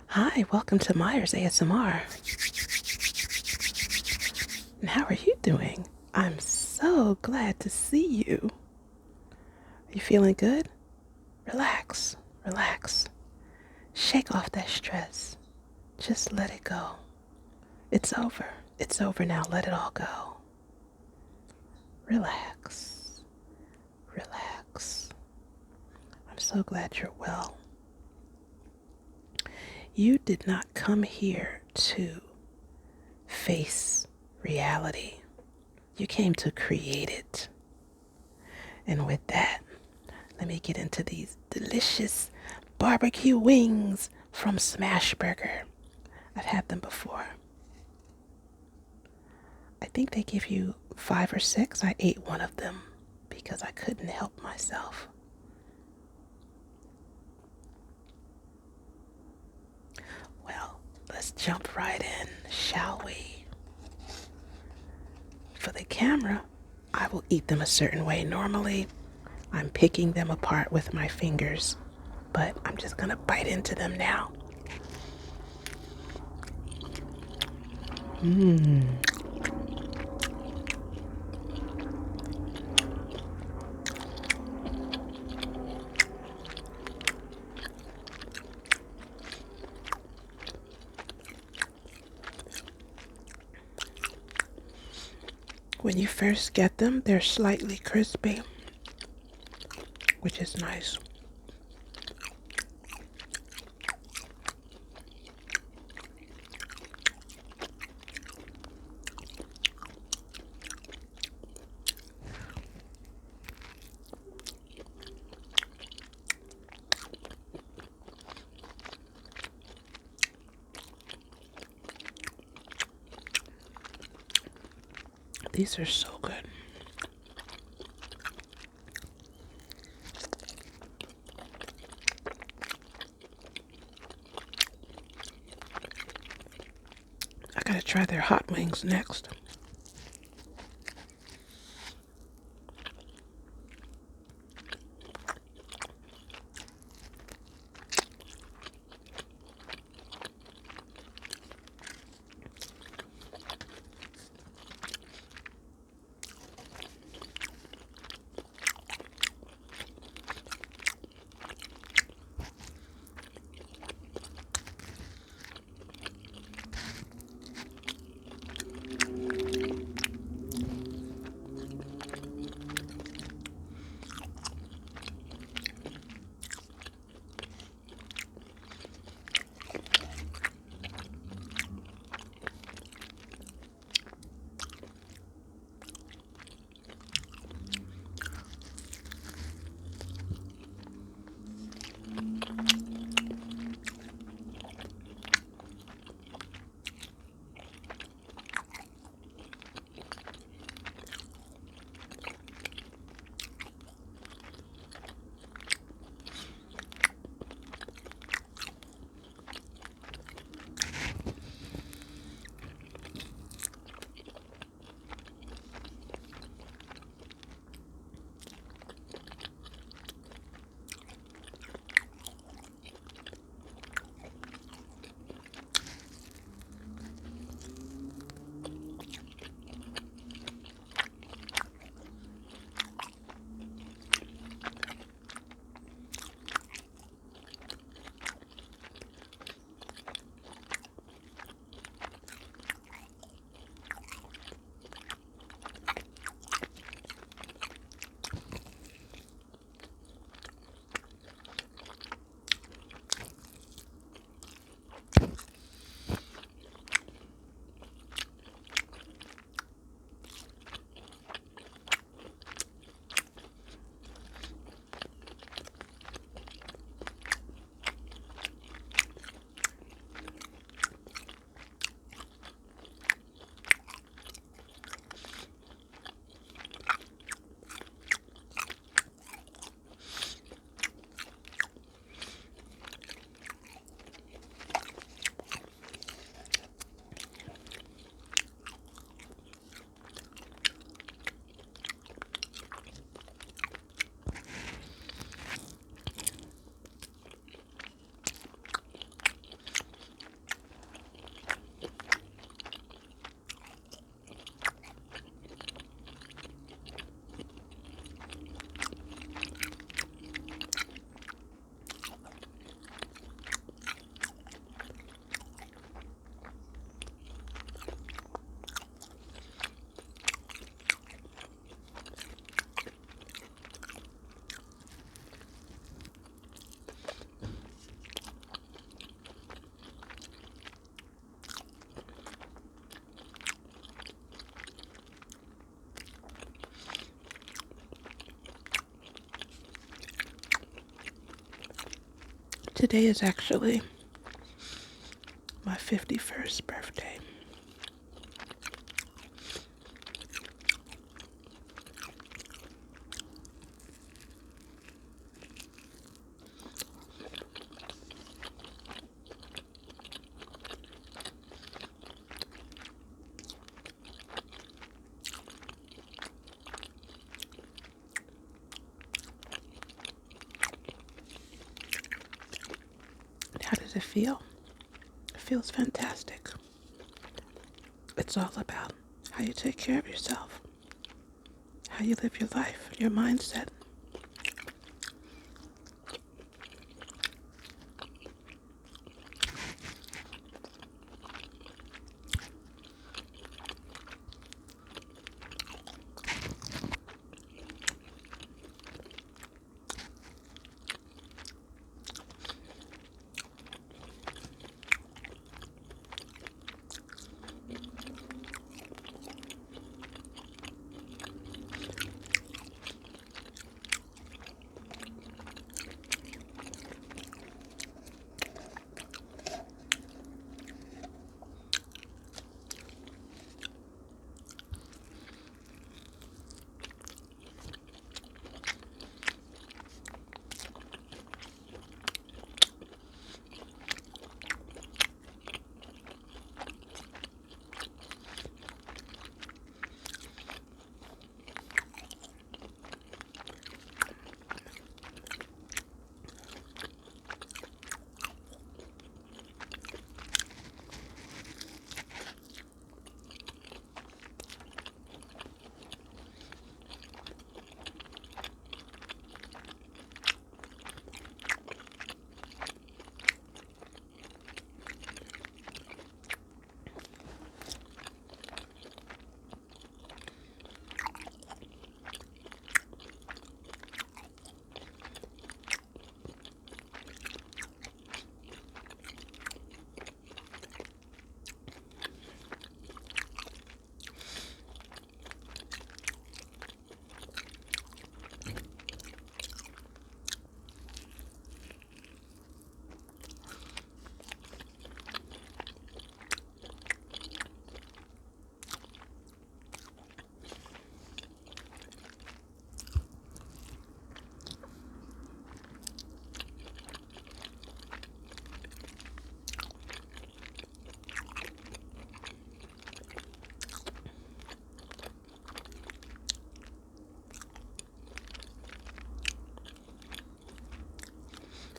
Hi, welcome to Myers ASMR. And how are you doing? I'm so glad to see you. Are you feeling good? Relax, relax. Shake off that stress. Just let it go. It's over. It's over now. Let it all go. Relax, relax. I'm so glad you're well. You did not come here to face reality. You came to create it. And with that, let me get into these delicious barbecue wings from Smashburger. I've had them before. I think they give you 5 or 6. I ate one of them because I couldn't help myself. Well, let's jump right in, shall we? For the camera, I will eat them a certain way. Normally, I'm picking them apart with my fingers, but I'm just gonna bite into them now. Mmm. When you first get them, they're slightly crispy, which is nice. These are so good. I gotta try their hot wings next. Today is actually my 51st birthday. How does it feel? It feels fantastic. It's all about how you take care of yourself, how you live your life, your mindset.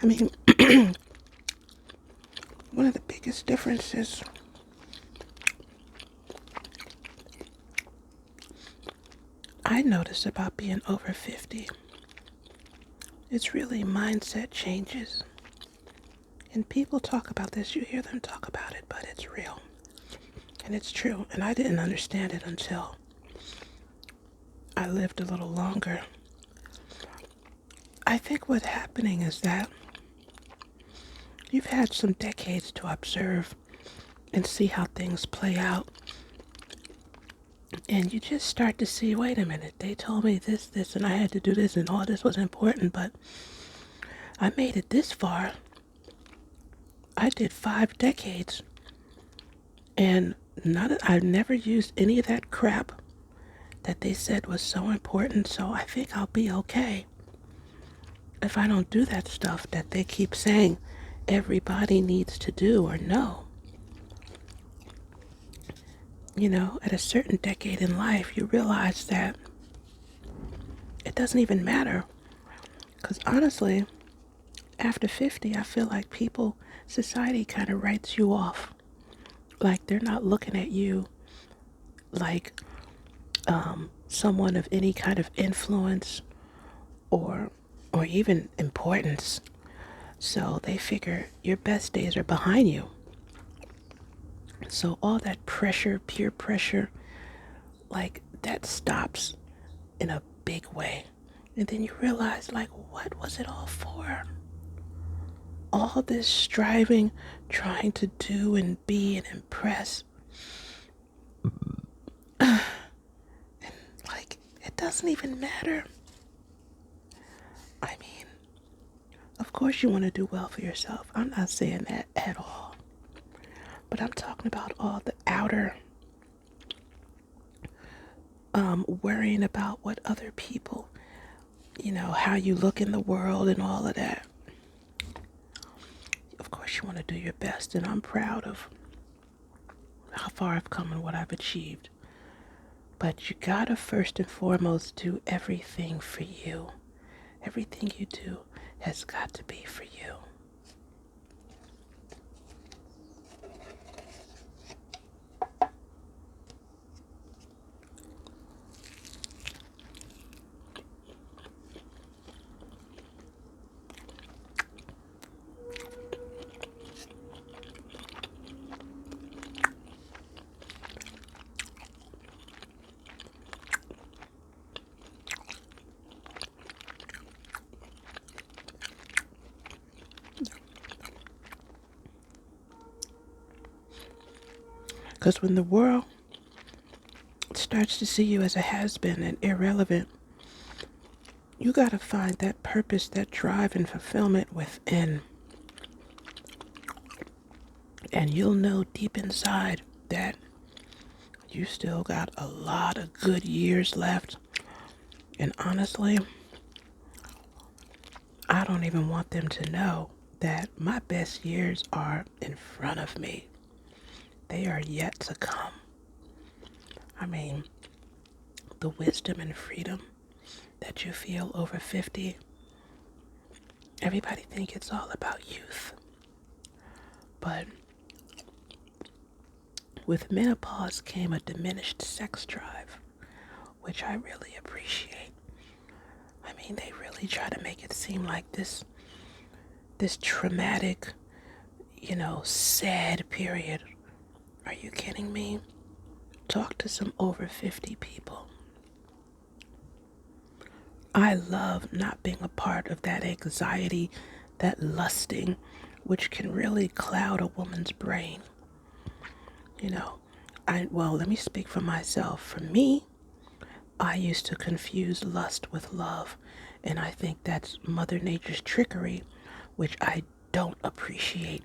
I mean, one of the biggest differences I notice about being over 50, it's really mindset changes. And people talk about this, you hear them talk about it, but it's real. And it's true. And I didn't understand it until I lived a little longer. I think what's happening is that you've had some decades to observe and see how things play out. And you just start to see, wait a minute, they told me this, and I had to do this, and all this was important, but I made it this far. I did 5 decades, and I've never used any of that crap that they said was so important, so I think I'll be okay if I don't do that stuff that they keep saying everybody needs to do or know. You know, at a certain decade in life, you realize that it doesn't even matter. Because honestly, after 50, I feel like society kind of writes you off. Like they're not looking at you like someone of any kind of influence or even importance. So they figure your best days are behind you. So all that pressure, peer pressure, like that stops in a big way. And then you realize, like, what was it all for? All this striving, trying to do and be and impress. And, like, it doesn't even matter. I mean, Of course, you want to do well for yourself. I'm not saying that at all. But I'm talking about all the outer worrying about what other people, how you look in the world and all of that. Of course, you want to do your best, and I'm proud of how far I've come and what I've achieved. But you gotta first and foremost do everything for you. Everything you do has got to be for you. Because when the world starts to see you as a has-been and irrelevant, you gotta find that purpose, that drive and fulfillment within. And you'll know deep inside that you still got a lot of good years left. And honestly, I don't even want them to know that my best years are in front of me. They are yet to come. I mean, the wisdom and freedom that you feel over 50, everybody think it's all about youth. But with menopause came a diminished sex drive, which I really appreciate. I mean, they really try to make it seem like this traumatic, sad period. Are you kidding me? Talk to some over 50 people. I love not being a part of that anxiety, that lusting, which can really cloud a woman's brain. Let me speak for myself. For me, I used to confuse lust with love, and I think that's Mother Nature's trickery, which I don't appreciate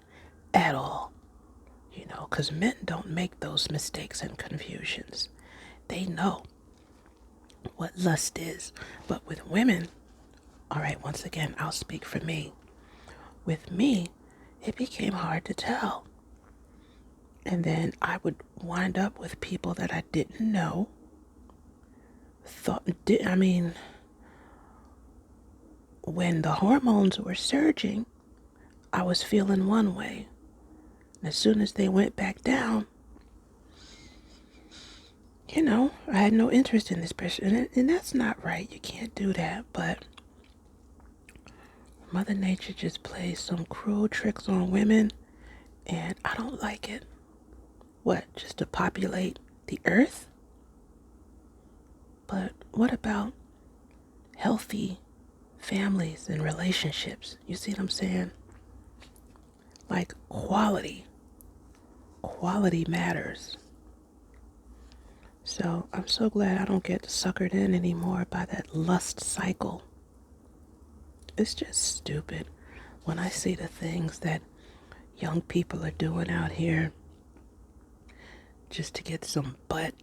at all. Because men don't make those mistakes and confusions. They know what lust is. But with women, all right, once again, I'll speak for me. With me, it became hard to tell. And then I would wind up with people that I didn't know. When the hormones were surging, I was feeling one way. And as soon as they went back down, I had no interest in this person. And that's not right. You can't do that. But Mother Nature just plays some cruel tricks on women, and I don't like it. What, just to populate the earth? But what about healthy families and relationships? You see what I'm saying? Like quality. Quality matters. So I'm so glad I don't get suckered in anymore by that lust cycle. It's just stupid when I see the things that young people are doing out here just to get some butt.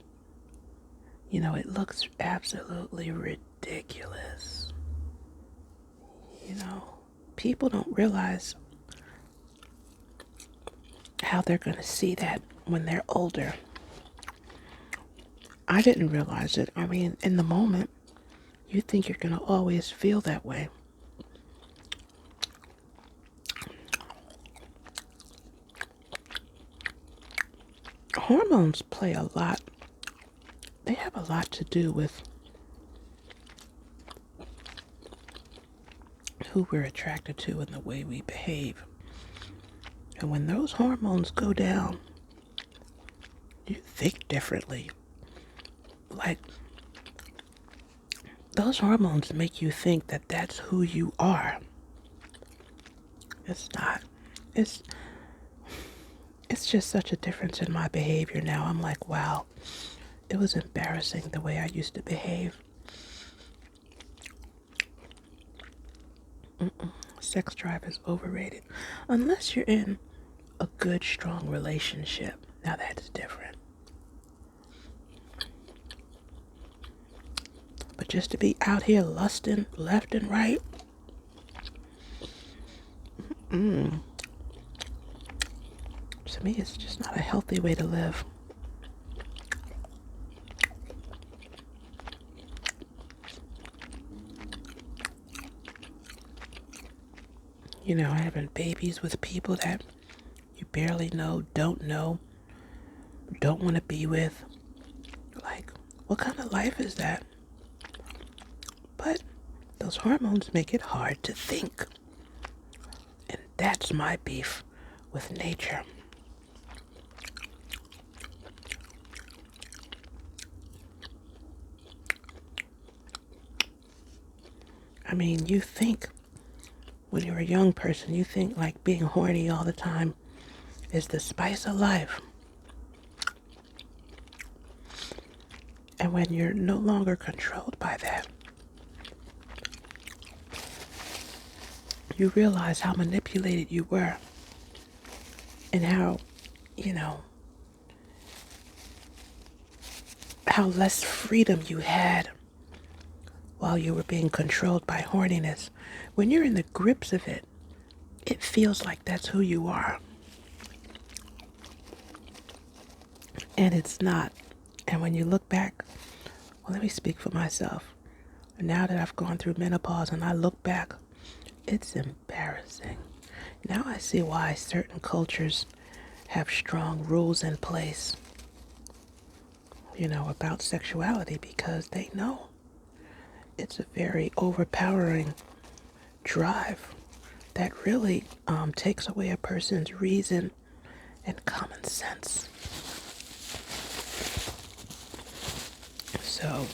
It looks absolutely ridiculous. People don't realize how they're going to see that when they're older. I didn't realize it. I mean, in the moment, you think you're going to always feel that way. Hormones play a lot. They have a lot to do with who we're attracted to and the way we behave. And when those hormones go down, you think differently. Like, those hormones make you think that that's who you are. It's not. It's just such a difference in my behavior now. I'm like, wow, it was embarrassing the way I used to behave. Sex drive is overrated. Unless you're in a good, strong relationship. Now that's different. But just to be out here lusting left and right, to me, it's just not a healthy way to live. You know, having babies with people that you barely know, don't want to be with. Like, what kind of life is that? But those hormones make it hard to think. And that's my beef with nature. I mean, you think when you're a young person, you think like being horny all the time is the spice of life. And when you're no longer controlled by that, you realize how manipulated you were and how, you know, how less freedom you had while you were being controlled by horniness. When you're in the grips of it, it feels like that's who you are. And it's not. And when you look back, well, let me speak for myself. Now that I've gone through menopause and I look back, it's embarrassing. Now I see why certain cultures have strong rules in place, you know, about sexuality, because they know it's a very overpowering drive that really takes away a person's reason and common sense. So,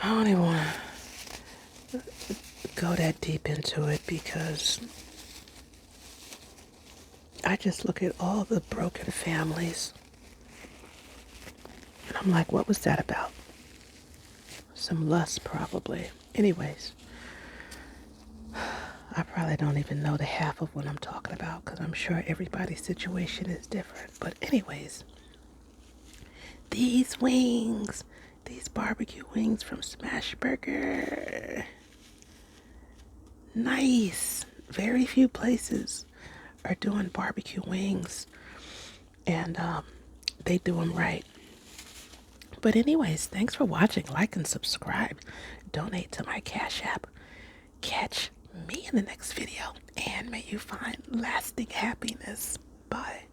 I don't even want to go that deep into it because I just look at all the broken families and I'm like, what was that about? Some lust, probably. Anyways, I probably don't even know the half of what I'm talking about because I'm sure everybody's situation is different. But anyways, these wings, these barbecue wings from Smashburger, nice. Very few places are doing barbecue wings, and they do them right. But anyways, thanks for watching. Like and subscribe. Donate to my Cash App. Catch me in the next video, and may you find lasting happiness. Bye.